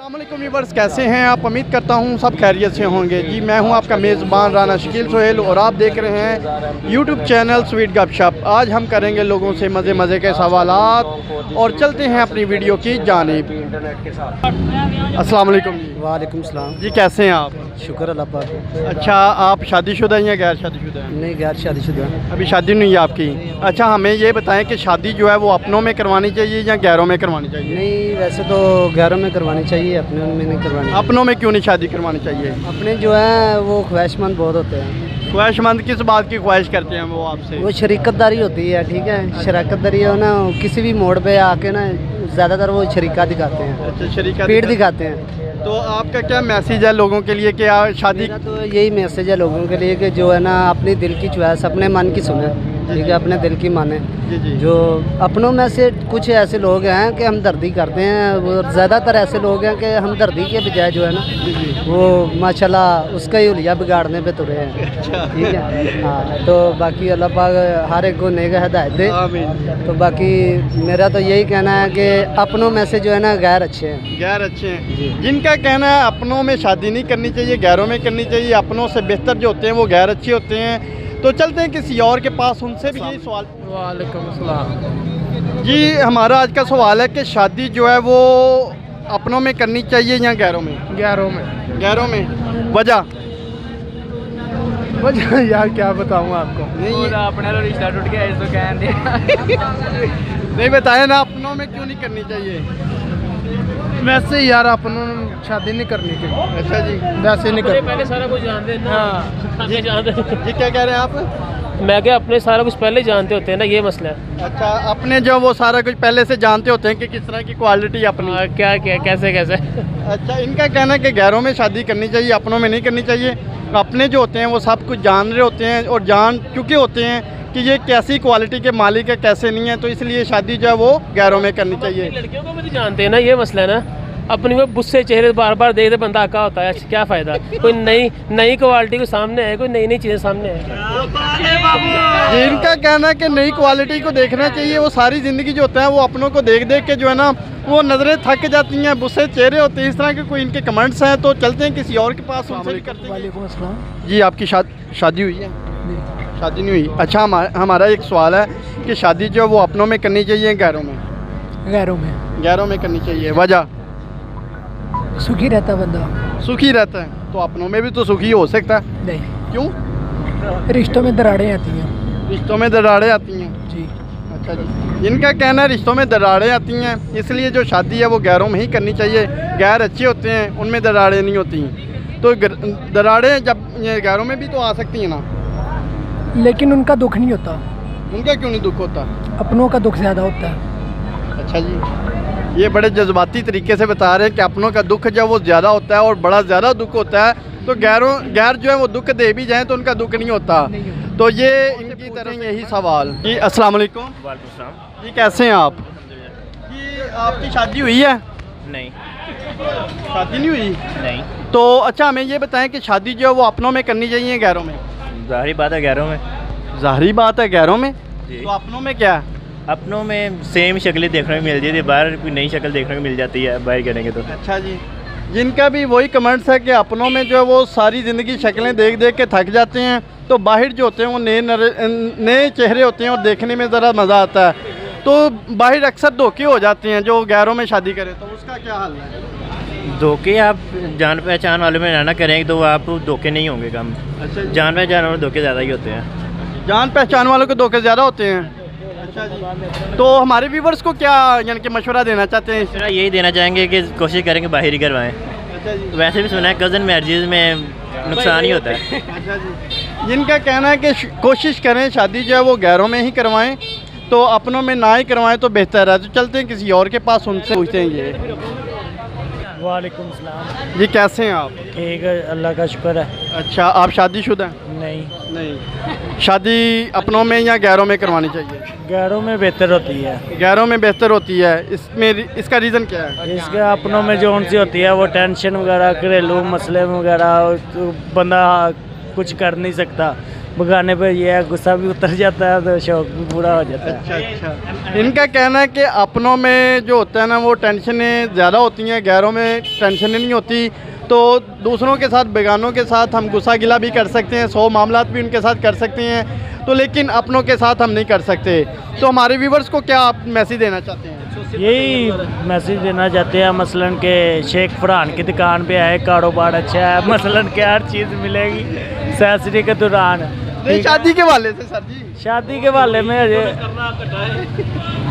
अस्सलामुअलैकुम व्यूअर्स, कैसे हैं आप? उम्मीद करता हूँ सब खैरियत से होंगे। जी मैं हूँ आपका मेज़बान राना शकील सोहेल और आप देख रहे हैं यूट्यूब चैनल स्वीट गपशप। आज हम करेंगे लोगों से मज़े मज़े के सवालात और चलते हैं अपनी वीडियो की जानिब। अस्सलामुअलैकुम जी। वालेकुम सलाम जी कैसे हैं आप? शुक्र अल्लाह पाक। अच्छा, आप शादीशुदा हैं या गैर शादीशुदा हैं? नहीं, गैर शादीशुदा। अभी शादी नहीं है आपकी? अच्छा, हमें ये बताएं कि शादी जो है वो अपनों में करवानी चाहिए या गैरों में करवानी चाहिए? नहीं, वैसे तो गैरों में करवानी चाहिए, अपने में नहीं करवानी। अपनों में क्यों नहीं शादी करवानी चाहिए? अपने जो है वो ख्वाहिशमंद बहुत होते हैं। ख्वाहिशमंद किस बात की ख्वाहिश करते हैं वो आपसे? वो शरीकतदारी होती है, ठीक है। शराकतदारी हो ना, किसी भी मोड़ पे आके ना ज़्यादातर वो शरीका दिखाते हैं। अच्छा, शरीका पीठ दिखाते हैं। तो आपका क्या मैसेज है लोगों के लिए कि शादी? मेरा तो यही मैसेज है लोगों के लिए कि जो है ना अपनी दिल की चॉइस अपने मन की सुने, ठीक है, अपने दिल की माने। जी जी। जो अपनों में से कुछ ऐसे लोग हैं कि हमदर्दी करते हैं, वो ज़्यादातर ऐसे लोग हैं कि हमदर्दी के बजाय जो है ना जी जी। वो माशाल्लाह उसका ही हुलिया बिगाड़ने पे तुरे हैं। अच्छा, ठीक है। हाँ, तो बाकी अल्लाह पाक हर एक को नेक हिदायत दे। आमीन। तो बाकी मेरा तो यही कहना है कि अपनों में से जो है ना गैर अच्छे हैं। गैर अच्छे हैं। जिनका कहना है अपनों में शादी नहीं करनी चाहिए, गैरों में करनी चाहिए, अपनों से बेहतर जो होते हैं वो गैर अच्छे होते हैं। तो चलते हैं किसी और के पास, उनसे भी यही सवाल। वालेकुम अस्सलाम। जी हमारा आज का सवाल है कि शादी जो है वो अपनों में करनी चाहिए या गैरों में? गैरों में। गैरों में। वजह? यार क्या बताऊँ आपको। नहीं अपने रिश्ता टूट गया इसको कहने नहीं बताया ना, अपनों में क्यों नहीं करनी चाहिए? वैसे यार अपन शादी नहीं करनी चाहिए। अच्छा जी। वैसे नहीं करनी। पहले सारा कुछ जानते हैं ना। हाँ। जी जानते हैं। जी क्या कह रहे हैं आप? मैं क्या अपने सारा कुछ पहले जानते होते हैं ना, ये मसला है। अच्छा, अपने जो वो सारा कुछ पहले से जानते होते हैं कि किस तरह की क्वालिटी अपनी। क्या क्या कैसे कैसे। अच्छा, इनका कहना है कि गैरों में शादी करनी चाहिए, अपनों में नहीं करनी चाहिए। अपने जो होते हैं वो सब कुछ जान रहे होते हैं और जान चुके होते हैं कि ये कैसी क्वालिटी के मालिक है, कैसे नहीं है, तो इसलिए शादी जो है वो गैरों में करनी चाहिए। लड़कियों को भी तो जानते हैं ना, ये मसला है ना। अपनी वो गुस्से चेहरे बार बार देखते बंदा आका होता है, क्या फ़ायदा? कोई नई क्वालिटी को सामने है, कोई नई चीज़ें सामने है। इनका कहना है कि नई क्वालिटी को देखना चाहिए। वो सारी ज़िंदगी जो होता है वो अपनों को देख देख के जो है ना वो नज़रें थक जाती हैं, गुस्से चेहरे होते हैं। इस तरह के कोई इनके कमेंट्स हैं, तो चलते हैं किसी और के पास, उनसे भी करते हैं। वालेकुम अस्सलाम। जी आपकी शादी हुई है? शादी नहीं हुई। अच्छा, हमारा एक सवाल है कि शादी जो है वो अपनों में करनी चाहिए गैरों में? गैरों में। गैरों में करनी चाहिए। वजह? सुखी रहता बंदा। सुखी रहता है, तो अपनों में भी तो सुखी हो सकता है। नहीं, क्यों? रिश्तों में दरारें आती हैं। रिश्तों में दरारें आती हैं। जी। अच्छा जी। इनका कहना है रिश्तों में दरारें आती हैं, इसलिए जो शादी है वो गैरों में ही करनी चाहिए। गैर अच्छे होते हैं, उनमें दरारें नहीं होती। तो दरारें जब ये गैरों में भी तो आ सकती हैं ना। लेकिन उनका दुख नहीं होता, उनका क्यों नहीं दुख होता? अपनों का दुख ज़्यादा होता है। अच्छा जी, ये बड़े जज्बाती तरीके से बता रहे हैं कि अपनों का दुख जब वो ज़्यादा होता है और बड़ा ज़्यादा दुख होता है, तो गैर जो है वो दुख दे भी जाएँ तो उनका दुख नहीं होता। तो ये इनकी तरह यही सवाल। जी अस्सलाम वालेकुम। वालेकुम सलाम। जी कैसे हैं आप? जी आपकी शादी हुई है? नहीं। शादी नहीं हुई? नहीं। तो अच्छा, हमें ये बताएं कि शादी जो है वो अपनों में करनी चाहिए गैरों में? ज़ाहिरी बात है गैरों में। ज़ाहिरी बात है गैरों में। जी। तो अपनों में क्या है? अपनों में सेम शक्लें देखने को मिल जाती है, बाहर कोई नई शक्ल देखने को मिल जाती है बाहर करेंगे तो। अच्छा जी। जिनका भी वही कमेंट्स है कि अपनों में जो है वो सारी ज़िंदगी शक्लें देख देख के थक जाते हैं, तो बाहर जो होते हैं वो नए चेहरे होते हैं और देखने में ज़रा मज़ा आता है। तो बाहर अक्सर धोखे हो जाते हैं जो गैरों में शादी करें, तो उसका क्या हाल है? धोखे आप जान पहचान वालों में रहना करेंगे तो आप धोखे नहीं होंगे कम। अच्छा जी। जान पहचान वालों में धोखे ज़्यादा ही होते हैं। जान पहचान वालों के धोखे ज़्यादा होते हैं। अच्छा जी। तो हमारे व्यूवर्स को क्या यानी कि मशवरा देना चाहते हैं? फिर यही देना चाहेंगे कि कोशिश करेंगे बाहर ही करवाएं। अच्छा जी। वैसे भी सुना है कज़न मैरिजेज में नुकसान ही होता है। अच्छा जी। जिनका कहना है कि कोशिश करें शादी जो है वो गैरों में ही करवाएं, तो अपनों में ना ही करवाएं तो बेहतर है। तो चलते हैं किसी और के पास, उनसे पूछते हैं। ये वालेकुम सलाम। जी कैसे हैं आप? ठीक है, अल्लाह का शुक्र है। अच्छा, आप शादीशुदा हैं? नहीं, नहीं। शादी अपनों में या गैरों में करवानी चाहिए? गैरों में बेहतर होती है। गैरों में बेहतर होती है। इसमें इसका रीज़न क्या है? इसके अपनों में जो उनसी होती है वो टेंशन वगैरह, घरेलू मसले वगैरह, तो बंदा कुछ कर नहीं सकता। बगाने पे ये है, गुस्सा भी उतर जाता है तो शौक भी पूरा हो जाता है। अच्छा, इनका कहना है कि अपनों में जो होता है ना वो टेंशनें ज़्यादा होती हैं, गैरों में टेंशनें नहीं होती। तो दूसरों के साथ, बेगानों के साथ हम गुस्सा गिला भी कर सकते हैं, 100 मामलात भी उनके साथ कर सकते हैं, तो लेकिन अपनों के साथ हम नहीं कर सकते। तो हमारे व्यूवर्स को क्या आप मैसेज देना चाहते हैं? यही मैसेज देना चाहते हैं मसलन के शेख फरहान की दुकान पे आए, कारोबार अच्छा है, मसलन के हर चीज़ मिलेगी सैसरी के दौरान। नहीं, शादी के वाले से सर जी, शादी के वाले में अजय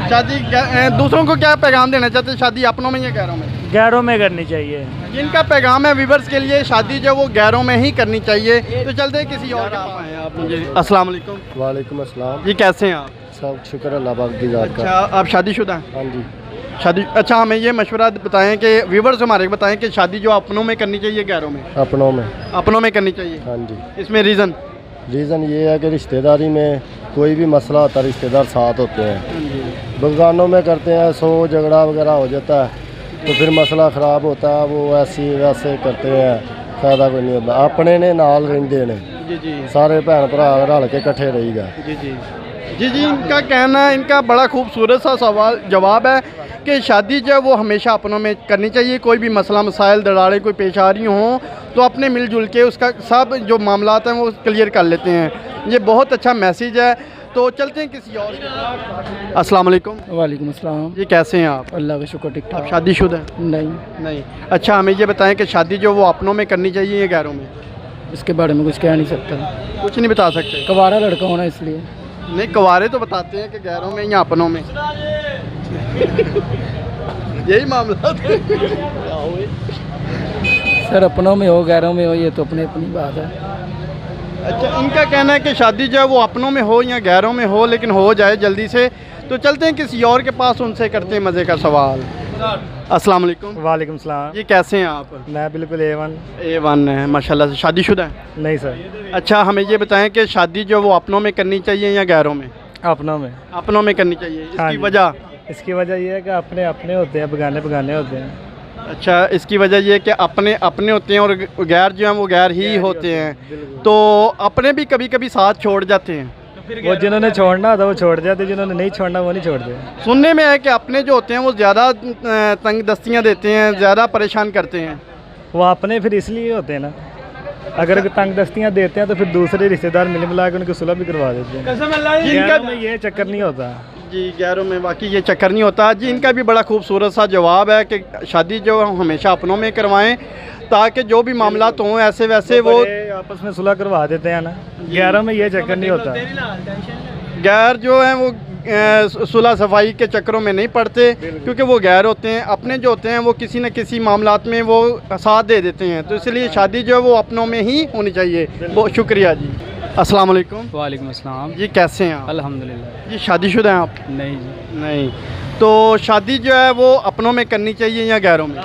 शादी दूसरों को क्या पैगाम देना चाहते हैं? शादी अपनों में या गैरों में? गैरों में करनी चाहिए। जिनका पैगाम है व्यूवर्स के लिए, शादी जो वो गैरों में ही करनी चाहिए। तो चलते हैं किसी और का। आप मुझे अस्सलाम वालेकुम। वालेकुम अस्सलाम जी, कैसे हैं आप? सब शुक्र अल्लाह पाक की ज़ात अच्छा, का। आप शादीशुदा हैं? हाँ जी। शादी, अच्छा, हमें ये मशवरा बताएं कि व्यूवर्स हमारे को बताएं कि शादी जो अपनों में करनी चाहिए गैरों में? अपनों में। अपनों में करनी चाहिए। हाँ जी। इसमें रीज़न? रीज़न ये है कि रिश्तेदारी में कोई भी मसला होता है रिश्तेदार साथ होते हैं। बगानों में करते हैं 100 झगड़ा वगैरह हो जाता है तो फिर मसला ख़राब होता है, वो ऐसे वैसे करते हैं, फ़ायदा कोई नहीं होता। अपने ने नाल रेंदे ने, जी जी सारे भैन भरा रल के कट्ठे रहीगा। जी जी जी जी इनका कहना है, इनका बड़ा खूबसूरत सा सवाल जवाब है कि शादी जो है वो हमेशा अपनों में करनी चाहिए। कोई भी मसला मसाइल दरारें कोई पेश आ रही हों तो अपने मिलजुल के उसका सब जो मामलात हैं वो क्लियर कर लेते हैं। ये बहुत अच्छा मैसेज है। तो चलते हैं किसी और के। अस्सलाम वालेकुम। वालेकुम अस्सलाम। जी, कैसे हैं आप? अल्लाह का शुक्र, ठीक आप ठाक। शादीशुदा हैं? नहीं, नहीं। अच्छा, हमें ये बताएं कि शादी जो वो अपनों में करनी चाहिए या गैरों में? इसके बारे में कुछ कह नहीं सकता, कुछ नहीं बता सकते? कवारा लड़का होना इसलिए। नहीं, कवारे तो बताते हैं कि गैरों में या अपनों में। यही मामला सर अपनों में हो गैरों में हो ये तो अपनी अपनी बात है। अच्छा, इनका कहना है कि शादी जो है वो अपनों में हो या गैरों में हो, लेकिन हो जाए जल्दी से। तो चलते हैं किसी और के पास, उनसे करते हैं मज़े का सवाल। अस्सलाम वालेकुम। वालेकुम सलाम। ये कैसे हैं आप? मैं बिल्कुल A1 है माशाल्लाह से। शादीशुदा है? नहीं सर, अच्छा, हमें ये बताएं कि शादी जो वो अपनों में करनी चाहिए या गैरों में? अपनों में। अपनों में करनी चाहिए। हाँ इसकी जी। वजह? इसकी वजह यह है कि अपने अपने होते हैं, बेगाने बेगाने होते हैं। अच्छा, इसकी वजह ये है कि अपने अपने होते हैं और गैर जो हैं वो गैर ही होते हैं। तो अपने भी कभी कभी साथ छोड़ जाते हैं। वो जिन्होंने छोड़ना होता वो छोड़ जाते, जिन्होंने नहीं छोड़ना वो नहीं छोड़ते। सुनने में है कि अपने जो होते हैं वो ज़्यादा तंग दस्तियाँ देते हैं, ज़्यादा परेशान करते हैं। वो अपने फिर इसलिए होते हैं ना, अगर तंग दस्तियाँ देते हैं तो फिर दूसरे रिश्तेदार मिल मिला के उनकी सुलह भी करवा देते हैं। जिनका में ये चक्कर नहीं होता। जी, गैरों में वाकई ये चक्कर नहीं होता। जी, इनका भी बड़ा खूबसूरत सा जवाब है कि शादी जो हमेशा अपनों में करवाएं ताकि जो भी मामला हों ऐसे वैसे वो आपस में सुलह करवा देते हैं ना। गैरों में ये चक्कर नहीं होता। गैर जो हैं वो सुलह सफाई के चक्करों में नहीं पड़ते, क्योंकि वो गैर होते हैं। अपने जो होते हैं वो किसी न किसी मामलात में वो साथ दे देते हैं। तो इसलिए शादी जो है वो अपनों में ही होनी चाहिए। बहुत शुक्रिया जी। अस्सलाम वालेकुम। वालेकुम अस्सलाम। जी, कैसे हैं आप? अल्हम्दुलिल्लाह। जी, शादीशुदा हैं आप? नहीं जी, नहीं। तो शादी जो है वो अपनों में करनी चाहिए या गैरों में?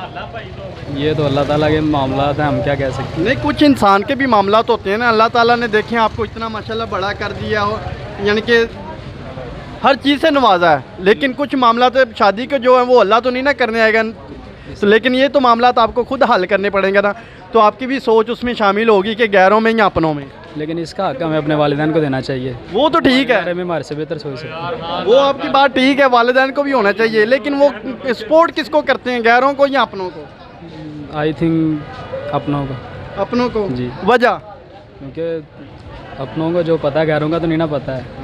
ये तो अल्लाह ताला के मामलात हैं, हम क्या कह सकते नहीं, कुछ इंसान के भी मामलात होते हैं ना। अल्लाह ताला ने देखें आपको इतना माशाल्लाह बड़ा कर दिया हो, यानी कि हर चीज़ से नवाजा है, लेकिन कुछ मामला तो शादी के जो है वो अल्लाह तो नहीं ना करने आएगा। तो लेकिन ये तो मामलात आपको खुद हल करने पड़ेंगे ना। तो आपकी भी सोच उसमें शामिल होगी कि गैरों में या अपनों में। लेकिन इसका हक हमें अपने वालिदैन को देना चाहिए। वो तो ठीक है, बारे में हमारे से बेहतर सोच सकते हैं। वो आपकी बात ठीक है, वालिदैन को भी होना चाहिए, लेकिन वो सपोर्ट किसको करते हैं, गैरों को या अपनों को? आई थिंक अपनों को। अपनों को जी। वजह? क्योंकि अपनों को जो पता है गैरों का तो नहीं ना पता है।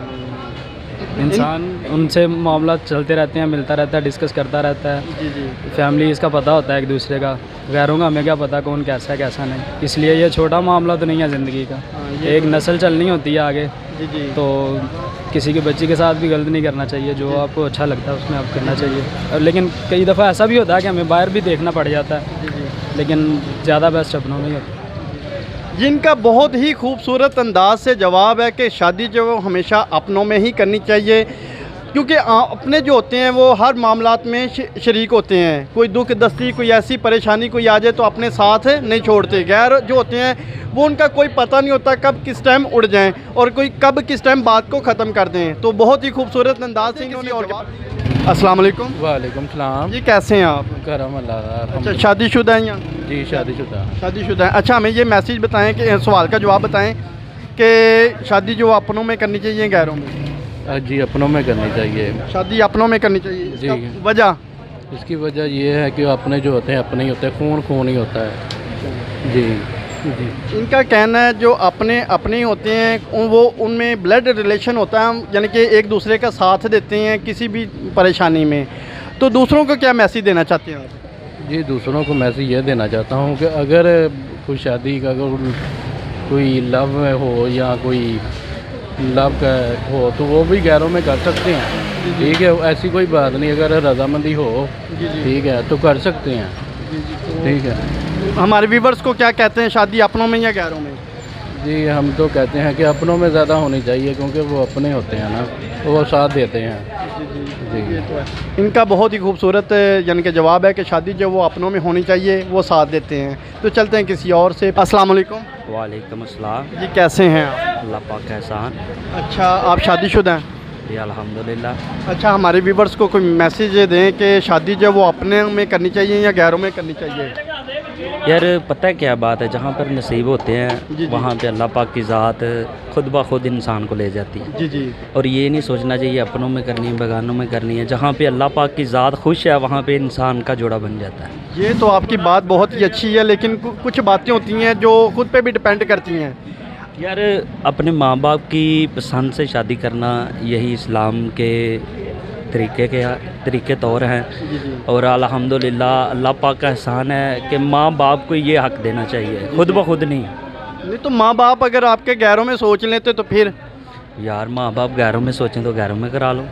इंसान उनसे मामला चलते रहते हैं, मिलता रहता है, डिस्कस करता रहता है। जी जी फैमिली इसका पता होता है एक दूसरे का। गैरों का हमें क्या पता कौन कैसा है कैसा नहीं। इसलिए ये छोटा मामला तो नहीं है ज़िंदगी का। एक नस्ल चलनी होती है आगे, जी जी। तो किसी के बच्चे के साथ भी गलत नहीं करना चाहिए। जो आपको अच्छा लगता है उसमें आप करना चाहिए। और लेकिन कई दफ़ा ऐसा भी होता है कि हमें बाहर भी देखना पड़ जाता है, जी जी। लेकिन ज़्यादा बेस्ट अपनों में ही होता है। जिनका बहुत ही खूबसूरत अंदाज से जवाब है कि शादी जो है वो हमेशा अपनों में ही करनी चाहिए, क्योंकि अपने जो होते हैं वो हर मामलात में शरीक होते हैं। कोई दुख दस्ती, कोई ऐसी परेशानी कोई आ जाए तो अपने साथ नहीं छोड़ते। गैर जो होते हैं वो उनका कोई पता नहीं होता कब किस टाइम उड़ जाएं और कोई कब किस टाइम बात को ख़त्म कर दें। तो बहुत ही खूबसूरत अंदाज से इन्होंने और। अस्सलाम वालेकुम। वालेकुम सलाम। जी, कैसे हैं आप? करम अल्लाह। अच्छा, शादीशुदा हैं या? जी, शादीशुदा। शादीशुदा है। अच्छा, हमें ये मैसेज बताएं कि सवाल का जवाब बताएं कि शादी जो अपनों में करनी चाहिए गैरों में? जी अपनों में करनी चाहिए शादी अपनों में करनी चाहिए, जी। इसका वजह? इसकी वजह ये है कि अपने जो होते हैं अपने ही होते हैं, खून खून ही होता है जी जी। इनका कहना है जो अपने अपने ही होते हैं वो उनमें ब्लड रिलेशन होता है, यानी कि एक दूसरे का साथ देते हैं किसी भी परेशानी में। तो दूसरों को क्या मैसेज देना चाहते हैं आप? जी दूसरों को मैसेज ये देना चाहता हूँ कि अगर कोई शादी का अगर कोई लव में हो या कोई लव का हो तो वो भी गैरों में कर सकते हैं, ठीक है, ऐसी कोई बात नहीं, अगर रजामंदी हो ठीक है तो कर सकते हैं, ठीक है। हमारे व्यूवर्स को क्या कहते हैं, शादी अपनों में या गैरों में? जी हम तो कहते हैं कि अपनों में ज़्यादा होनी चाहिए क्योंकि वो अपने होते हैं ना, तो वो साथ देते हैं जी। इनका बहुत ही खूबसूरत यानी कि जवाब है कि शादी जो वो अपनों में होनी चाहिए वो साथ देते हैं। तो चलते हैं किसी और से। अस्सलाम वालेकुम। वालेकुम अस्सलाम। जी कैसे हैं आप? अल्लाह पाक का एहसान। अच्छा आप शादीशुदा हैं? जी अल्हम्दुलिल्लाह। अच्छा हमारे व्यूवर्स को कोई मैसेज दें कि शादी जो वो अपने में करनी चाहिए या गैरों में करनी चाहिए? यार पता है क्या बात है, जहाँ पर नसीब होते जी, जी। हैं वहाँ पे अल्लाह पाक की ज़ात खुद ब खुद इंसान को ले जाती है। जी जी। और ये नहीं सोचना चाहिए अपनों में करनी है बेगानों में करनी है, जहाँ पे अल्लाह पाक की ज़ात खुश है वहाँ पे इंसान का जोड़ा बन जाता है। ये तो आपकी बात बहुत ही अच्छी है, लेकिन कुछ बातें होती हैं जो खुद पे भी डिपेंड करती हैं। यार अपने माँ बाप की पसंद से शादी करना यही इस्लाम के तरीके तौर हैं। और अल्हम्दुलिल्लाह अल्लाह पाक का एहसान है कि माँ बाप को ये हक़ देना चाहिए, खुद ब खुद नहीं। तो माँ बाप अगर आपके गैरों में सोच लेते तो फिर? यार माँ बाप गैरों में सोचें तो गैरों में करा लो,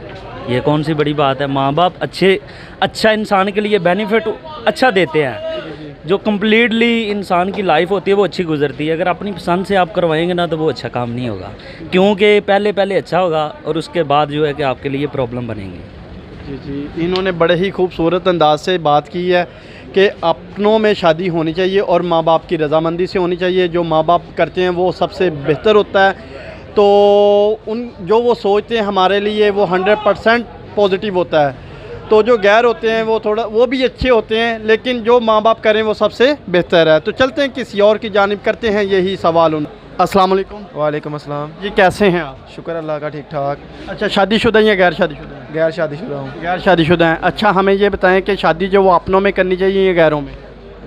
ये कौन सी बड़ी बात है। माँ बाप अच्छा इंसान के लिए बेनिफिट अच्छा देते हैं, जो कम्प्लीटली इंसान की लाइफ होती है वो अच्छी गुजरती है। अगर अपनी पसंद से आप करवाएंगे ना तो वो अच्छा काम नहीं होगा, क्योंकि पहले अच्छा होगा और उसके बाद जो है कि आपके लिए प्रॉब्लम बनेंगी। जी जी, इन्होंने बड़े ही खूबसूरत अंदाज से बात की है कि अपनों में शादी होनी चाहिए और माँ बाप की रजामंदी से होनी चाहिए। जो माँ बाप करते हैं वो सबसे बेहतर होता है, तो जो वो सोचते हैं हमारे लिए वो 100% पॉजिटिव होता है। तो जो गैर होते हैं वो भी अच्छे होते हैं, लेकिन जो माँ बाप करें वो सबसे बेहतर है। तो चलते हैं किसी और की जानिब, करते हैं यही सवाल। अस्सलाम वालेकुम। वालेकुम अस्सलाम। जी कैसे हैं आप? शुक्र अल्लाह का, ठीक ठाक। अच्छा शादीशुदा या गैर शादीशुदा हैं? गैर शादीशुदा हूँ। गैर शादीशुदा हैं। अच्छा हमें ये बताएं कि शादी जो वो अपनों में करनी चाहिए या गैरों में?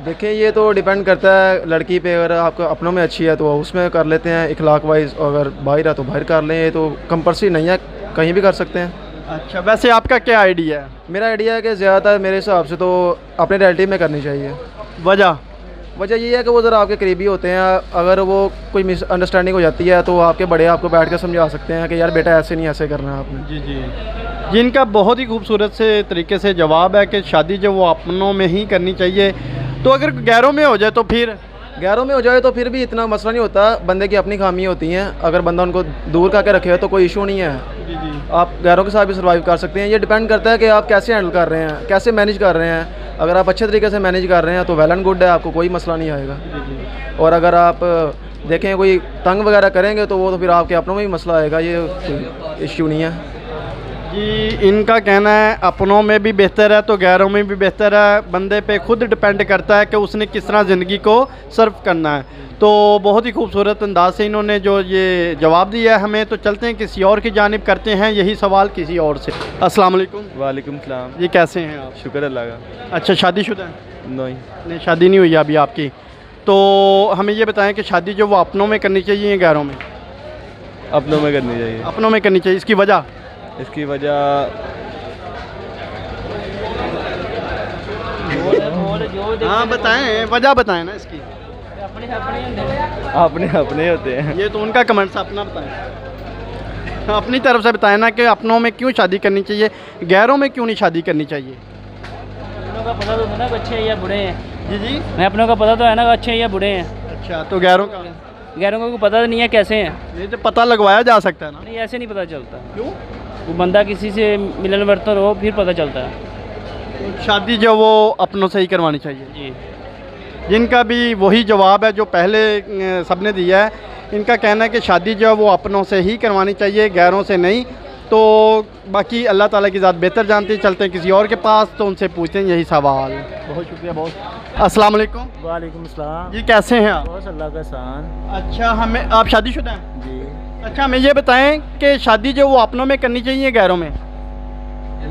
देखिए ये तो डिपेंड करता है लड़की पे, अगर आपको अपनों में अच्छी है तो उसमें कर लेते हैं इखलाक वाइज, अगर बाहर है तो बाहर कर लें, ये तो कंपल्सरी नहीं है, कहीं भी कर सकते हैं। अच्छा वैसे आपका क्या आइडिया है? मेरा आइडिया है कि ज़्यादातर मेरे हिसाब से तो अपने रिलेटिव में करनी चाहिए। वजह ये है कि वो ज़रा आपके करीबी होते हैं, अगर वो कोई मिसअंडरस्टैंडिंग हो जाती है तो आपके बड़े आपको बैठ कर समझा सकते हैं कि यार बेटा ऐसे नहीं, ऐसे करना है आपने। जी जी। जिनका बहुत ही खूबसूरत से तरीके से जवाब है कि शादी जो वो अपनों में ही करनी चाहिए। तो अगर गैरों में हो जाए तो फिर? गैरों में हो जाए तो फिर भी इतना मसला नहीं होता, बंदे की अपनी खामी होती हैं, अगर बंदा उनको दूर करके रखे तो कोई इशू नहीं है। जी जी। आप गैरों के साथ भी सर्वाइव कर सकते हैं। ये डिपेंड करता है कि आप कैसे हैंडल कर रहे हैं, कैसे मैनेज कर रहे हैं। अगर आप अच्छे तरीके से मैनेज कर रहे हैं तो वेल एंड गुड है, आपको कोई मसला नहीं आएगा। और अगर आप देखें कोई तंग वगैरह करेंगे तो वो तो फिर आपके अपनों में ही मसला आएगा, ये इश्यू नहीं है। जी इनका कहना है अपनों में भी बेहतर है तो गैरों में भी बेहतर है, बंदे पे खुद डिपेंड करता है कि उसने किस तरह ज़िंदगी को सर्व करना है। तो बहुत ही खूबसूरत अंदाज से इन्होंने जो ये जवाब दिया है हमें। तो चलते हैं किसी और की जानिब, करते हैं यही सवाल किसी और से। अस्सलाम वालेकुम। वालेकुम सलाम। जी कैसे हैं आप? शुक्र अल्लाह का। अच्छा शादीशुदा हैं? नहीं शादी नहीं हुई अभी आपकी। तो हमें ये बताएं कि शादी जो वो अपनों में करनी चाहिए या गैरों में? अपनों में करनी चाहिए। अपनों में करनी चाहिए, इसकी वजह? इसकी वजह हाँ बताएं, वजह बताएं ना इसकी। अपने अपने होते हैं। ये तो उनका कमेंट्स, अपना बताएं, अपनी तरफ से बताएं ना कि अपनों में क्यों शादी करनी चाहिए, गैरों में क्यों नहीं शादी करनी चाहिए? अपनों का पता तो है ना अच्छे हैं या बुरे हैं। जी जी। मैं अपनों का पता तो है ना अच्छे हैं या बुरे हैं। अच्छा तो गैरों का? गैरों को पता तो नहीं है कैसे हैं। ये तो पता लगवाया जा सकता है ना। नहीं ऐसे नहीं पता चलता। क्यों? वो बंदा किसी से मिलन वर्तन हो फिर पता चलता है। शादी जो वो अपनों से ही करवानी चाहिए। जी। जिनका भी वही जवाब है जो पहले सबने दिया है। इनका कहना है कि शादी जो है वो अपनों से ही करवानी चाहिए, गैरों से नहीं। तो बाकी अल्लाह ताला की ज़ात बेहतर जानती है। चलते हैं किसी और के पास, तो उनसे पूछते हैं यही सवाल। बहुत शुक्रिया बहुत। अस्सलाम वालेकुम। वालेकुम सलाम। जी कैसे हैं आप? बहुत अल्लाह का एहसान। अच्छा, हमें आप शादीशुदा हैं? जी। अच्छा, हमें ये बताएं कि शादी जो वो अपनों में करनी चाहिए गैरों में?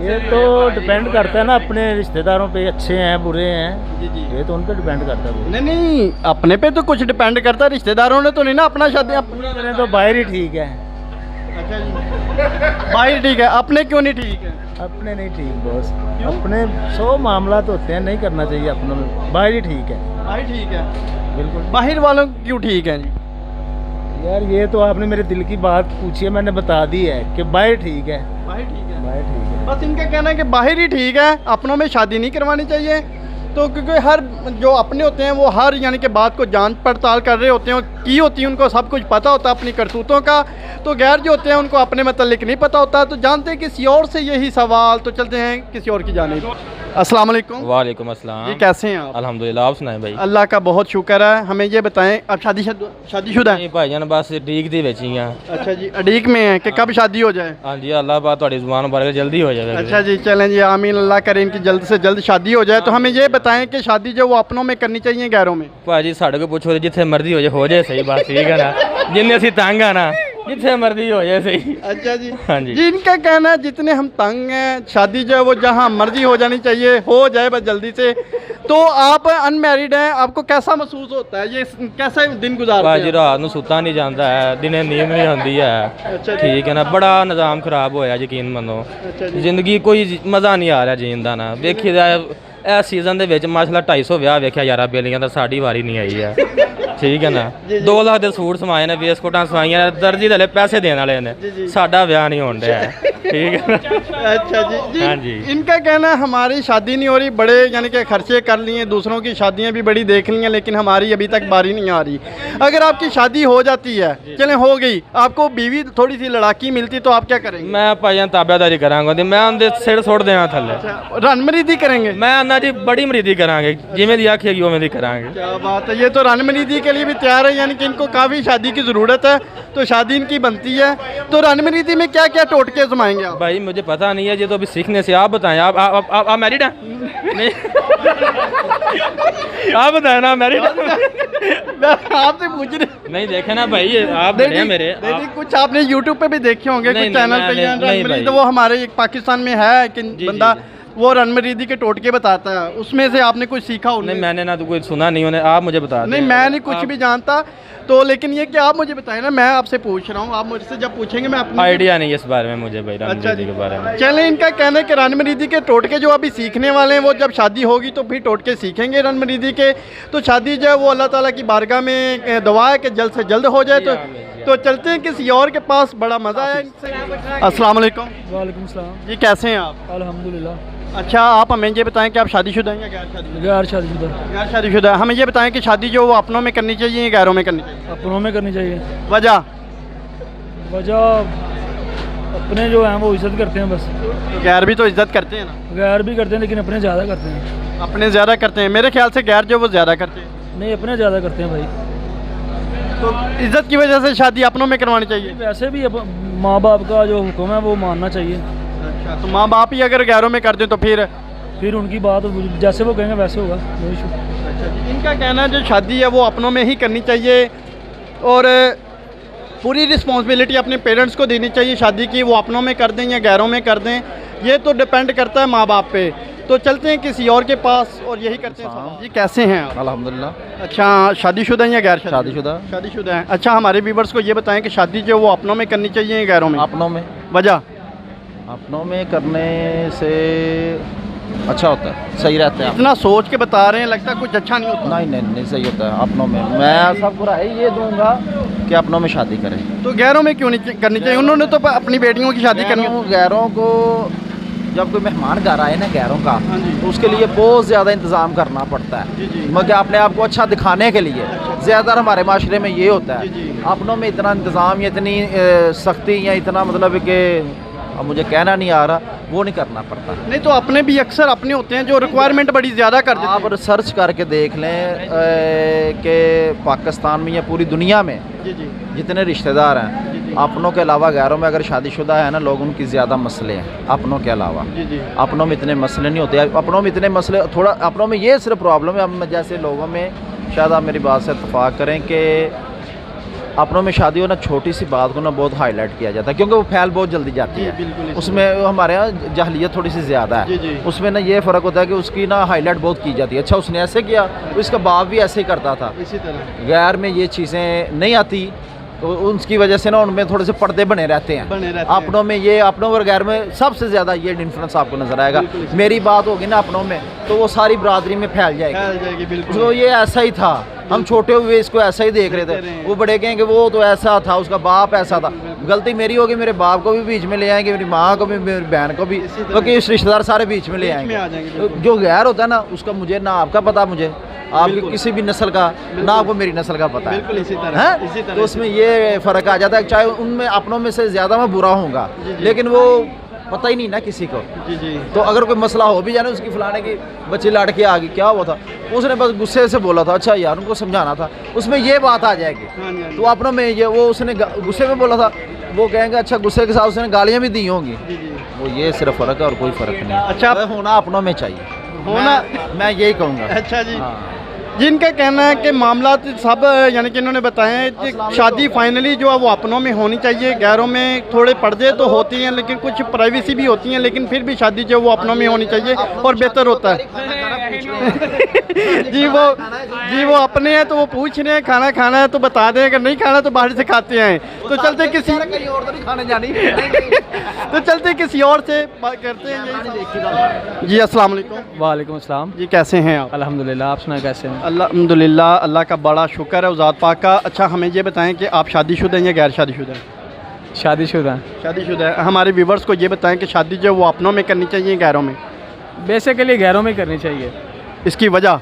ये तो डिपेंड करता है ना अपने रिश्तेदारों पे, अच्छे हैं बुरे हैं। जी जी। ये तो उन पर डिपेंड करता है। नहीं नहीं, अपने पे तो कुछ डिपेंड करता है, रिश्तेदारों ने तो नहीं ना अपना शादी पूरी तरह तो बाहर ही ठीक है। अच्छा जी, भाई ठीक है, अपने क्यों नहीं ठीक है? अपने नहीं ठीक बॉस, अपने 100 मामला तो होते हैं, नहीं करना चाहिए अपनों में। बाहर ही ठीक है। भाई ठीक है, बिल्कुल। बाहर वालों क्यों ठीक है जी? यार ये तो आपने मेरे दिल की बात पूछी है, मैंने बता दी है कि बाहर ठीक है। बाहर ठीक है, बाहर ठीक है। बस इनका कहना है कि बाहर ही ठीक है, अपनों में शादी नहीं करवानी चाहिए। तो क्योंकि हर जो अपने होते हैं वो हर यानी कि बात को जांच पड़ताल कर रहे होते हैं, की होती है, उनको सब कुछ पता होता है अपनी करतूतों का। तो गैर जो होते हैं उनको अपने मतलब नहीं पता होता। तो जानते हैं किसी और से यही सवाल, तो चलते हैं किसी और की जानिब। अस्सलाम वालेकुम। वालेकुम अस्सलाम। जी कैसे हैं आप? अल्हम्दुलिल्लाह, आप सुनाएं भाई? अल्लाह का बहुत शुक्र है। हमें ये बताएं, आप शादीशुदा हैं? नहीं भाईजान, बस ठीक दी बेची हैं। अच्छा जी, अडीक में है कि कब शादी हो जाए? हाँ जी, अल्लाह बात थोड़ी जुबान मुबारक जल्दी हो जाए। अच्छा जी, चलें जी, आमीन, अल्लाह करे इनकी जल्द से जल्द शादी हो जाए। तो हमें ये बताएं कि शादी जो वो अपनों में करनी चाहिए गैरों में? भाजी साढ़े को पूछो जिथे मर्जी हो जाए सही बात, ठीक है ना। जिन्ने असी तंग है ना, जिथे मर्जी हो जाए सही। अच्छा जी। हाँ जी। जी इनका कहना है जितने हम तंग हैं, शादी जो है वो जहाँ मर्जी हो जानी चाहिए, हो जाए बस जल्दी से। तो आप अनमैरिड हैं, आपको कैसा महसूस होता है, ये कैसा दिन गुजारते भाजी हैं? रात ਨੂੰ ਸੁੱਤਾ नहीं जाता है, दिने नींद नहीं आती है। अच्छा जी। ठीक है ना, बड़ा निज़ाम खराब होया यकीन मनो। अच्छा जी। जिंदगी कोई मज़ा नहीं आ रहा जीਣ ਦਾ ना। ਵੇਖੀ ਦਾ ਇਹ ਸੀਜ਼ਨ ਦੇ ਵਿੱਚ ਮਾਸ਼ਾਅੱਲਾ 250 ਵਿਆਹ ਵੇਖਿਆ ਯਾਰਾ ਬੇਲੀਆਂ ਦਾ, ਸਾਡੀ ਵਾਰੀ ਨਹੀਂ ਆਈ ਹੈ। ਠੀਕ ਹੈ ਨਾ, 2 ਲੱਖ ਦੇ ਸੂਟ ਸਮਾਏ ਨੇ, ਵੇਸਕੋਟਾਂ ਸਵਾਈਆਂ, ਦਰਜੀ ਦੇ ਪੈਸੇ ਦੇਣ ਵਾਲੇ ਨੇ, ਸਾਡਾ ਵਿਆਹ नहीं होने रहा है। ठीक है ना। अच्छा जी। जी हाँ जी। इनका कहना है हमारी शादी नहीं हो रही, बड़े यानी कि खर्चे कर लिए, दूसरों की शादियां भी बड़ी देख ली हैं, लेकिन हमारी अभी तक बारी नहीं आ रही। अगर आपकी शादी हो जाती है, चलें हो गई, आपको बीवी थोड़ी सी लड़ाकी मिलती तो आप क्या करेंगे? मैं भाईजान ताबेदारी करांगा, मैं उनके सिर सुट देना थले। रन मरीदी करेंगे? मैं आना जी बड़ी मरीदी करांगे, जिमें दी आखेगी उवें दी करांगे। क्या बात है, ये तो रन मरीदी के लिए भी तैयार है, यानी कि इनको काफ़ी शादी की ज़रूरत है, तो शादी इनकी बनती है। तो रन मरीदी में क्या क्या टोटके जमाएंगे आप? भाई मुझे पता नहीं है, ये तो अभी सीखने से। आप बताएं, आप मैरिड हैं? नहीं। आप बताएं ना, मैरिड? आपसे पूछ रहे नहीं देखे ना भाई, ये आप बड़े हैं मेरे। नहीं, कुछ आपने यूट्यूब पे भी देखे होंगे, नहीं, कुछ चैनल नहीं, पे नहीं, रन नहीं मरीदी, भाई। वो हमारे एक पाकिस्तान में है कि बंदा वो रन मरीदी के टोटके बताता है, उसमें से आपने कुछ सीखा हो? नहीं, मैंने ना तो कोई सुना नहीं उन्हें, आप मुझे बता दें। नहीं, मैं नहीं कुछ भी जानता। तो लेकिन ये कि आप मुझे बताएं ना, मैं आपसे पूछ रहा हूँ, आप मुझसे जब पूछेंगे मैं अपनी आइडिया नहीं है इस बारे में मुझे भाई, राम अच्छा जी के बारे में। चलें, इनका कहना है कि रन मरीदी के टोटके जो अभी सीखने वाले हैं, वो जब शादी होगी तो फिर टोटके सीखेंगे रन मरीदी के। तो शादी जो है वो अल्लाह ताला की बारगाह में दुआ है कि जल्द से जल्द हो जाए। तो चलते हैं किसी और के पास, बड़ा मज़ा आया इनसे। अस्सलाम वालेकुम। वालेकुम सलाम। जी कैसे हैं आप? अल्हम्दुलिल्लाह। अच्छा, आप हमें ये बताएं कि आप शादीशुदा हैं या गैर शादीशुदा? गैर शादीशुदा। गैर शादीशुदा। हमें ये बताएं कि शादी जो वो अपनों में करनी चाहिए या गैरों में करनी चाहिए? अपनों में करनी चाहिए। वजह? वजह अपने जो हैं वो इज्जत करते हैं बस। तो गैर भी तो इज्जत करते हैं ना? गैर भी करते हैं लेकिन अपने ज़्यादा करते हैं। अपने ज़्यादा करते हैं, मेरे ख्याल से गैर जो वो ज़्यादा करते हैं। नहीं, अपने ज़्यादा करते हैं भाई। तो इज्जत की वजह से शादी अपनों में करवानी चाहिए? वैसे भी माँ बाप का जो हुक्म है वो मानना चाहिए। अच्छा, तो माँ बाप ही अगर गैरों में कर दें तो फिर उनकी बात जैसे वो कहेंगे वैसे होगा, नो इशू। अच्छा जी। इनका कहना है जो शादी है वो अपनों में ही करनी चाहिए और पूरी रिस्पॉन्सिबिलिटी अपने पेरेंट्स को देनी चाहिए शादी की, वो अपनों में कर दें या गैरों में कर दें, ये तो डिपेंड करता है माँ बाप पे। तो चलते हैं किसी और के पास और यही करते हैं सवाल। जी कैसे हैं आप? अल्हम्दुलिल्लाह। अच्छा, शादीशुदा हैं या गैर शादीशुदा। शादीशुदा हैं। अच्छा, हमारे व्यूवर्स को ये बताएं कि शादी जो वो अपनों में करनी चाहिए या गैरों में? अपनों में। वजह? अपनों में करने से अच्छा होता है, सही रहता है। इतना सोच के बता रहे हैं, लगता है कुछ अच्छा नहीं होता। नहीं सही होता है अपनों में। मैं सबको राय ये दूंगा कि अपनों में शादी करें। तो गैरों में क्यों नहीं करनी चाहिए? उन्होंने तो अपनी बेटियों की शादी करनी है। गैरों को जब कोई मेहमान घर आए ना गैरों का, तो उसके लिए बहुत ज़्यादा इंतज़ाम करना पड़ता है, मगर अपने आप को अच्छा दिखाने के लिए। ज़्यादातर हमारे माशरे में ये होता है, अपनों में इतना इंतज़ाम या इतनी सख्ती या इतना मतलब कि अब मुझे कहना नहीं आ रहा, वो नहीं करना पड़ता। नहीं तो अपने भी अक्सर अपने होते हैं जो रिक्वायरमेंट बड़ी ज़्यादा कर देते हैं। आप रिसर्च करके देख लें कि पाकिस्तान में या पूरी दुनिया में जी जी जितने रिश्तेदार हैं, अपनों के अलावा गैरों में अगर शादीशुदा है ना लोग, उनकी ज़्यादा मसले हैं अपनों के अलावा। जी जी अपनों में इतने मसले नहीं होते। अपनों में इतने मसले, थोड़ा अपनों में ये सिर्फ प्रॉब्लम है, अब जैसे लोगों में, शायद आप मेरी बात से इत्तेफाक करें कि अपनों में शादी हो ना, छोटी सी बात को ना बहुत हाईलाइट किया जाता है, क्योंकि वो फैल बहुत जल्दी जाती है। उसमें हमारे यहाँ जहलियत थोड़ी सी ज़्यादा है। उसमें ना ये फ़र्क होता है कि उसकी ना हाईलाइट बहुत की जाती है। अच्छा उसने ऐसे किया तो इसका बाप भी ऐसे ही करता था। इसी तरह गैर में ये चीज़ें नहीं आती, तो उसकी वजह से ना उनमें थोड़े से पर्दे बने रहते हैं। अपनों में ये, अपनों और गैर में सबसे ज़्यादा ये डिफरेंस आपको नज़र आएगा। मेरी बात होगी ना अपनों में, तो वो सारी बरादरी में फैल जाएगी। तो ये ऐसा ही था, हम छोटे हुए इसको ऐसा ही देख रहे थे। वो बड़े कहेंगे वो तो ऐसा था, उसका बाप ऐसा था। गलती मेरी होगी, मेरे बाप को भी बीच में ले आएंगे, मेरी माँ को भी, मेरी बहन को भी, क्योंकि इस रिश्तेदार सारे बीच में ले आएंगे। जो गैर होता है ना, उसका मुझे ना आपका पता, मुझे आपकी किसी भी नस्ल का ना, आपको मेरी नस्ल का पता है। इसी तरह तो उसमें ये फ़र्क आ जाता है। चाहे उनमें अपनों में से ज़्यादा मैं बुरा होऊंगा, लेकिन वो पता ही नहीं ना किसी को। जी जी तो अगर कोई मसला हो भी जाए, उसकी फलाने की बच्ची लड़के आ गई, क्या हुआ था, उसने बस गुस्से से बोला था, अच्छा यार उनको समझाना था, उसमें ये बात आ जाएगी। तो अपनों में ये, वो उसने गुस्से में बोला था, वो कहेंगे अच्छा गुस्से के साथ उसने गालियाँ भी दी होंगी। वो ये सिर्फ फ़र्क है और कोई फ़र्क नहीं। अच्छा होना अपनों में चाहिए, होना मैं यही कहूँगा। अच्छा जी, जिनका कहना है कि मामला सब, यानी कि इन्होंने बताया है कि शादी फाइनली जो है वो अपनों में होनी चाहिए। गैरों में थोड़े पर्दे तो होती हैं, लेकिन कुछ प्राइवेसी भी होती हैं, लेकिन फिर भी शादी जो है वो अपनों में होनी चाहिए और बेहतर होता है। जी वो अपने हैं तो वो पूछ रहे हैं खाना खाना है तो बता दें, अगर नहीं खाना तो बाहर से खाते हैं। तो चलते किसी और तो नहीं खाने जानी। तो चलते किसी और से बात करते हैं। जी अस्सलाम वालेकुम। वालेकुम अस्सलाम। जी कैसे हैं आप? अल्हम्दुलिल्लाह, आप सुनाए कैसे हैं? अल्हम्दुलिल्लाह, अल्लाह का बड़ा शुक्र है उज़ात पाक का। अच्छा हमें ये बताएं कि आप शादीशुदा हैं या गैर शादीशुदा हैं? शादीशुदा। शादीशुदा है। हमारे व्यूवर्स को ये बताएं कि शादी जो वो अपनों में करनी चाहिए गैरों में? बेसिकली गैरों में करनी चाहिए। इसकी वजह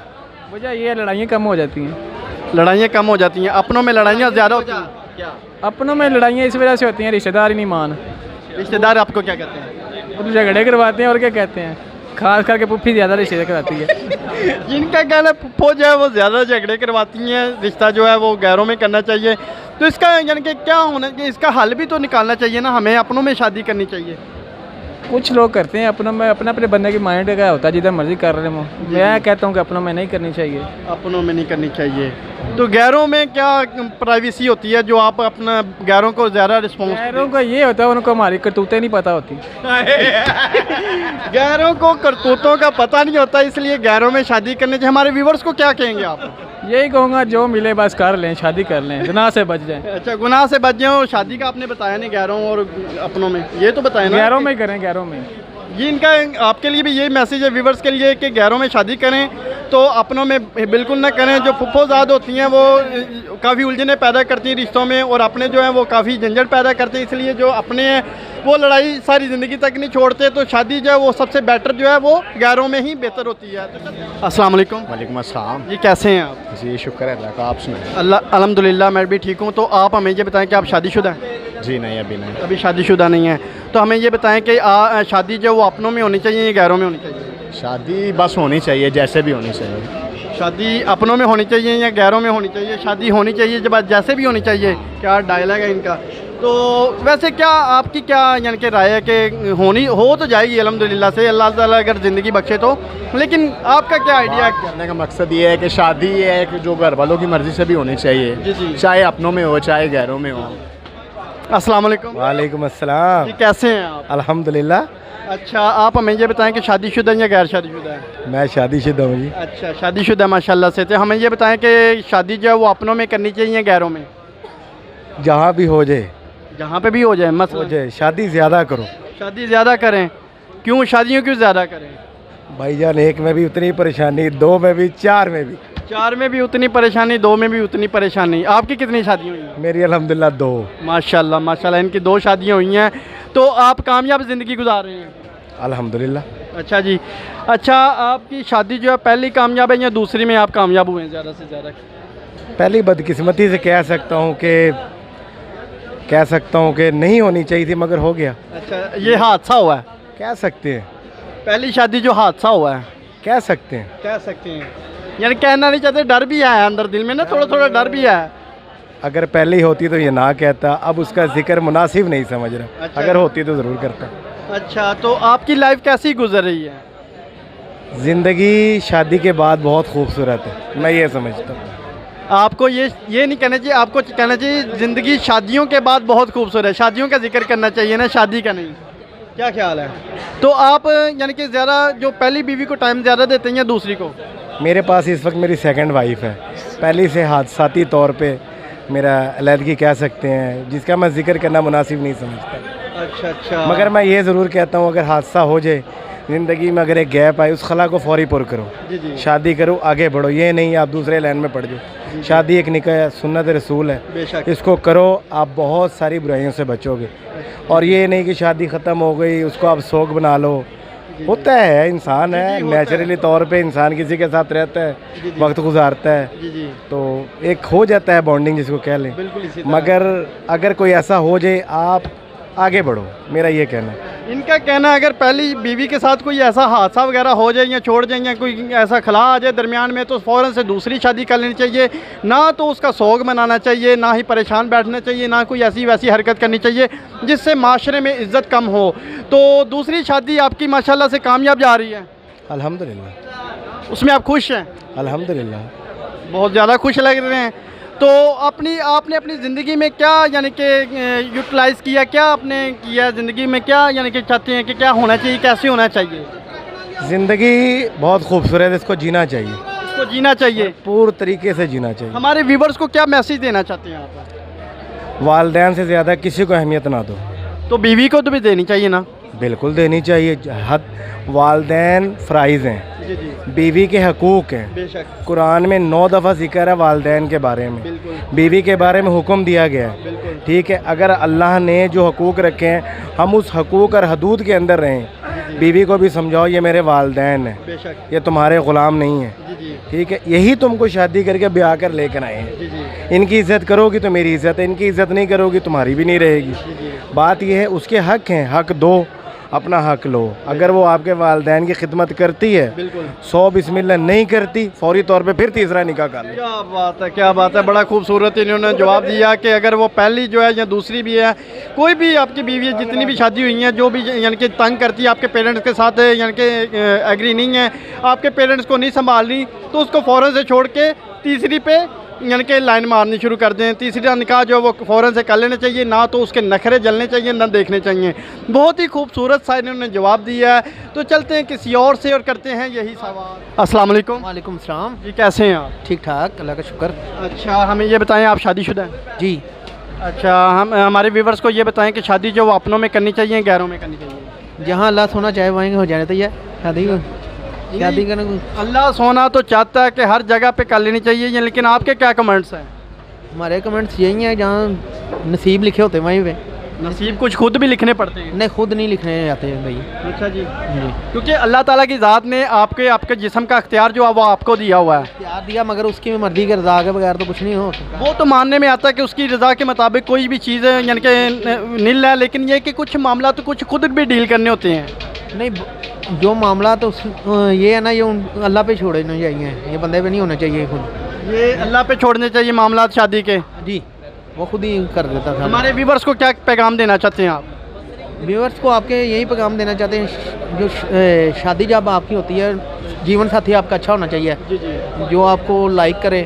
ये लड़ाइयाँ कम हो जाती हैं। लड़ाइयाँ कम हो जाती हैं, अपनों में लड़ाइयाँ ज़्यादा होती हैं। अपनों में लड़ाइयाँ इस वजह से होती हैं, रिश्तेदार ही नहीं मान। रिश्तेदार आपको क्या कहते हैं? वो झगड़े करवाते हैं और क्या कहते हैं, खास करके पुप्पी ज़्यादा रिश्ते कराती है। जिनका कहना पुप्पो जो है वो ज़्यादा झगड़े करवाती हैं, रिश्ता जो है वो गैरों में करना चाहिए। तो इसका यानी कि क्या होना चाहिए, इसका हल भी तो निकालना चाहिए ना, हमें अपनों में शादी करनी चाहिए। कुछ लोग करते हैं अपनों में, अपने अपने बंदे की माइंड का होता है, जिधर मर्जी कर रहे हो। मैं कहता हूँ कि अपनों में नहीं करनी चाहिए। अपनों में नहीं करनी चाहिए। तो गैरों में क्या प्राइवेसी होती है जो आप अपना गैरों को ज़्यादा रिस्पॉन्स? गैरों का ये होता है उनको हमारी करतूतें नहीं पता होती। गैरों को करतूतों का पता नहीं होता, इसलिए गैरों में शादी करने चाहिए। हमारे व्यूवर्स को क्या कहेंगे आप? यही कहूँगा जो मिले बस कर लें, शादी कर लें, गुनाह से बच जाएं। अच्छा गुनाह से बच जाओ। शादी का आपने बताया नहीं गैरों और अपनों में, ये तो बताया ना। गैरों में करें, गैरों में। ये इनका आपके लिए भी यही मैसेज है व्यूवर्स के लिए कि गैरों में शादी करें तो अपनों में बिल्कुल ना करें। जो फुफ्फोज़ाद होती हैं वो काफ़ी उलझने पैदा करती हैं रिश्तों में, और अपने जो हैं वो काफ़ी झंझट पैदा करते हैं। इसलिए जो अपने हैं वो लड़ाई सारी ज़िंदगी तक नहीं छोड़ते। तो शादी जो है वो सबसे बेटर जो है वो गैरों में ही बेहतर होती है। अस्सलाम वालेकुम। वालेकुम अस्सलाम। जी कैसे हैं आप? जी शुक्र है अल्लाह का, आप सुनाएं? अल्हम्दुलिल्लाह मैं भी ठीक हूँ। तो आप हमें ये बताएं कि आप शादीशुदा हैं? जी नहीं, अभी नहीं। अभी शादीशुदा नहीं है। तो हमें ये बताएं कि शादी जो वो अपनों में होनी चाहिए या गैरों में होनी चाहिए? शादी बस होनी चाहिए, जैसे भी होनी चाहिए। शादी अपनों में होनी चाहिए या गैरों में होनी चाहिए? शादी होनी चाहिए जब जैसे भी होनी चाहिए। क्या डायलॉग है इनका। तो वैसे क्या आपकी क्या यानी कि राय है कि होनी हो तो जाएगी अल्हम्दुलिल्लाह से, अल्लाह ताला अगर ज़िंदगी बख्शे तो, लेकिन आपका क्या आइडिया? करने का मकसद ये है कि शादी ये है कि जो घर वालों की मर्ज़ी से भी होनी चाहिए, चाहे अपनों में हो चाहे गैरों में हो। अस्सलाम वालेकुम। वालेकुम अस्सलाम। जी कैसे हैं आप? अल्हम्दुलिल्लाह। अच्छा आप हमें ये बताएं कि शादीशुदा या गैर शादीशुदा है? मैं शादीशुदा हूँ जी। अच्छा शादीशुदा माशाल्लाह से। तो हमें ये बताएं कि शादी जो है वो अपनों में करनी चाहिए या गैरों में? जहाँ भी हो जाए, जहाँ पे भी हो जाए, मसला हो जाए, शादी ज़्यादा करो। शादी ज़्यादा करें? क्यों शादियों क्यों ज़्यादा करें? भाईजान एक में भी उतनी परेशानी, दो में भी, चार में भी। चार में भी उतनी परेशानी, दो में भी उतनी परेशानी। आपकी कितनी शादियाँ हुई हैं? मेरी अल्हम्दुलिल्लाह दो। माशाल्लाह माशाल्लाह, इनकी दो शादियाँ हुई हैं। तो आप कामयाब ज़िंदगी गुजार रहे हैं? अल्हम्दुलिल्लाह। अच्छा जी। अच्छा आपकी शादी जो है पहली कामयाब है या दूसरी में आप कामयाब हुए हैं ज़्यादा से ज़्यादा? पहली बदकिस्मती से कह सकता हूँ कि कह सकता हूँ कि नहीं होनी चाहिए थी मगर हो गया। अच्छा, ये हादसा हुआ है? कह सकते हैं पहली शादी जो हादसा हुआ है, कह सकते हैं। कह सकते हैं, यानी कहना नहीं चाहते, डर भी है अंदर दिल में ना, थोड़ा थोड़ा डर भी है। अगर पहले ही होती तो ये ना कहता, अब उसका जिक्र मुनासिब नहीं समझ रहा। अच्छा। अगर होती तो ज़रूर करता। अच्छा, तो आपकी लाइफ कैसी गुजर रही है? ज़िंदगी शादी के बाद बहुत खूबसूरत है, मैं ये समझता हूँ। आपको ये नहीं कहना चाहिए, आपको कहना चाहिए ज़िंदगी शादियों के बाद बहुत खूबसूरत है, शादियों का जिक्र करना चाहिए ना, शादी का नहीं। क्या ख्याल है? तो आप यानी कि ज़्यादा जो पहली बीवी को टाइम ज़्यादा देते हैं या दूसरी को? मेरे पास इस वक्त मेरी सेकंड वाइफ है। पहली से हादसाती तौर पे मेरा अलहदगी कह सकते हैं, जिसका मैं जिक्र करना मुनासिब नहीं समझता। अच्छा अच्छा। मगर मैं ये ज़रूर कहता हूँ, अगर हादसा हो जाए ज़िंदगी में, अगर एक गैप आए, उस खला को फौरी पुर करो। जी जी। शादी करो, आगे बढ़ो, ये नहीं आप दूसरे लाइन में पड़ जाओ। शादी एक निकाह सुन्नत रसूल है, बेशक। इसको करो, आप बहुत सारी बुराइयों से बचोगे। और ये नहीं कि शादी ख़त्म हो गई उसको आप शौक बना लो। होता है, इंसान है, नेचुरली तौर पे इंसान किसी के साथ रहता है, वक्त गुजारता है, तो एक हो जाता है बॉन्डिंग जिसको कह लें। मगर अगर कोई ऐसा हो जाए, आप आगे बढ़ो, मेरा ये कहना है। इनका कहना है अगर पहली बीवी के साथ कोई ऐसा हादसा वगैरह हो जाए या छोड़ जाए या कोई ऐसा खला आ जाए दरमियान में, तो फ़ौरन से दूसरी शादी कर लेनी चाहिए, ना तो उसका शौक मनाना चाहिए, ना ही परेशान बैठना चाहिए, ना कोई ऐसी वैसी हरकत करनी चाहिए जिससे माशरे में इज़्ज़त कम हो। तो दूसरी शादी आपकी माशाल्लाह से कामयाब जा रही है? अल्हम्दुलिल्लाह। उसमें आप खुश हैं? अल्हम्दुलिल्लाह। बहुत ज़्यादा खुश लग रहे हैं। तो आपने अपनी ज़िंदगी में क्या यानी कि यूटिलाइज़ किया, क्या आपने किया ज़िंदगी में, क्या यानी कि चाहते हैं कि क्या होना चाहिए, कैसे होना चाहिए? ज़िंदगी बहुत खूबसूरत है, इसको जीना चाहिए, इसको जीना चाहिए, पूर्ण तरीके से जीना चाहिए। हमारे व्यूवर्स को क्या मैसेज देना चाहते हैं आप? वालिदैन से ज़्यादा किसी को अहमियत ना दो। तो बीवी को तो भी देनी चाहिए ना? बिल्कुल देनी चाहिए। हद वालिदैन फ़राइज़ हैं, जी जी, बीवी के हकूक़ हैं। बेशक। कुरान में 9 दफ़ा जिक्र है वालिदैन के बारे में, बीवी के बारे में हुक्म दिया गया है। ठीक है, अगर अल्लाह ने जो हकूक़ रखे हैं, हम उस हकूक़ और हदूद के अंदर रहें। बीवी को भी समझाओ ये मेरे वालिदैन हैं, ये तुम्हारे ग़ुलाम नहीं हैं। ठीक है, यही तुमको शादी करके ब्याह कर लेकर आए हैं। इनकी इज़्ज़त करोगी तो मेरी इज़्ज़त है, इनकी इज़्ज़त नहीं करोगी तुम्हारी भी नहीं रहेगी। बात यह है, उसके हक़ हैं, हक़ दो, अपना हक लो। अगर वो आपके वालिदैन की खिदमत करती है, 100 बिस्मिल्लाह नहीं करती, फौरी तौर पे फिर तीसरा निकाह कर लो। क्या बात है, क्या बात है, बड़ा खूबसूरत इन्होंने जवाब दिया कि अगर वो पहली जो है या दूसरी भी है, कोई भी आपकी बीवी है, जितनी भी शादी हुई हैं, जो भी यानी कि तंग करती है आपके पेरेंट्स के साथ, यानी कि एग्री नहीं है, आपके पेरेंट्स को नहीं संभालनी, तो उसको फ़ौरन से छोड़ के तीसरी पे यानी कि लाइन मारनी शुरू कर दें। तीसरा निकाह जो वो फ़ौरन से कर लेना चाहिए, ना तो उसके नखरे जलने चाहिए, ना देखने चाहिए। बहुत ही खूबसूरत सा इन्होंने जवाब दिया है। तो चलते हैं किसी और से और करते हैं यही सवाल। अस्सलाम वालेकुम। वालेकुम सलाम जी, कैसे हैं आप? ठीक ठाक, अल्लाह का शुक्र। अच्छा, हमें ये बताएं आप शादीशुदा हैं? जी। अच्छा, हम हमारे व्यूवर्स को ये बताएं कि शादी जो वो अपनों में करनी चाहिए, गैरों में करनी चाहिए? जहाँ अल्लाह सोना चाहे वहीं हो जाने चाहिए शादी करने। अल्लाह सोना तो चाहता है कि हर जगह पे कर लेनी चाहिए, लेकिन आपके क्या कमेंट्स हैं? हमारे कमेंट्स यही हैं, जहाँ नसीब लिखे होते हैं वहीं पे। नसीब कुछ खुद भी लिखने पड़ते हैं? नहीं, खुद नहीं लिखने आते हैं भाई। अच्छा जी, क्योंकि अल्लाह ताला की ज़ात ने आपके जिस्म का अख्तियार जो है वो आपको दिया हुआ है। अख्तियार दिया, मगर उसकी मर्ज़ी के रज़ा के बगैर तो कुछ नहीं हो सकता। वो तो मानने में आता है कि उसकी रज़ा के मुताबिक कोई भी चीज़ यानी कि नील है, लेकिन ये कि कुछ मामला तो कुछ खुद भी डील करने होते हैं। नहीं, जो मामला तो ये है ना, ये अल्लाह पे छोड़ने चाहिए, ये बंदे पे नहीं होना चाहिए। खुद ये अल्लाह पे छोड़ने चाहिए मामला शादी के। जी, वो खुद ही कर देता था। हमारे व्यूवर्स को क्या पैगाम देना चाहते हैं आप? व्यूवर्स को आपके यही पैगाम देना चाहते हैं, जो शादी जब आपकी होती है, जीवन साथी आपका अच्छा होना चाहिए, जो आपको लाइक करे,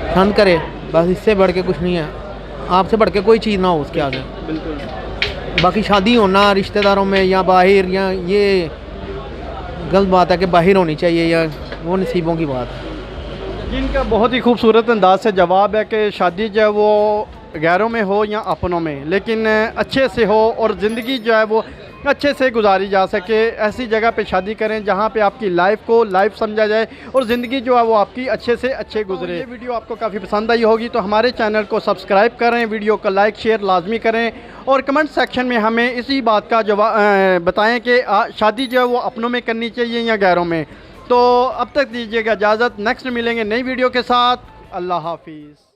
पसंद करे, बस इससे बढ़ के कुछ नहीं है। आपसे बढ़ के कोई चीज़ ना हो उसके आगे। बाकी शादी होना रिश्तेदारों में या बाहर, या ये गलत बात है कि बाहर होनी चाहिए, या वो नसीबों की बात है। जिनका बहुत ही खूबसूरत अंदाज से जवाब है कि शादी जो है वो गैरों में हो या अपनों में, लेकिन अच्छे से हो और ज़िंदगी जो है वो अच्छे से गुजारी जा सके। ऐसी जगह पे शादी करें जहाँ पे आपकी लाइफ को लाइफ समझा जाए और ज़िंदगी जो है वो आपकी अच्छे से अच्छे गुजरे। ये वीडियो आपको काफ़ी पसंद आई होगी, तो हमारे चैनल को सब्सक्राइब करें, वीडियो को लाइक शेयर लाजमी करें और कमेंट सेक्शन में हमें इसी बात का जवाब बताएँ कि शादी जो है वो अपनों में करनी चाहिए या गैरों में। तो अब तक दीजिएगा इजाज़त, नेक्स्ट मिलेंगे नई वीडियो के साथ। अल्लाह हाफिज़।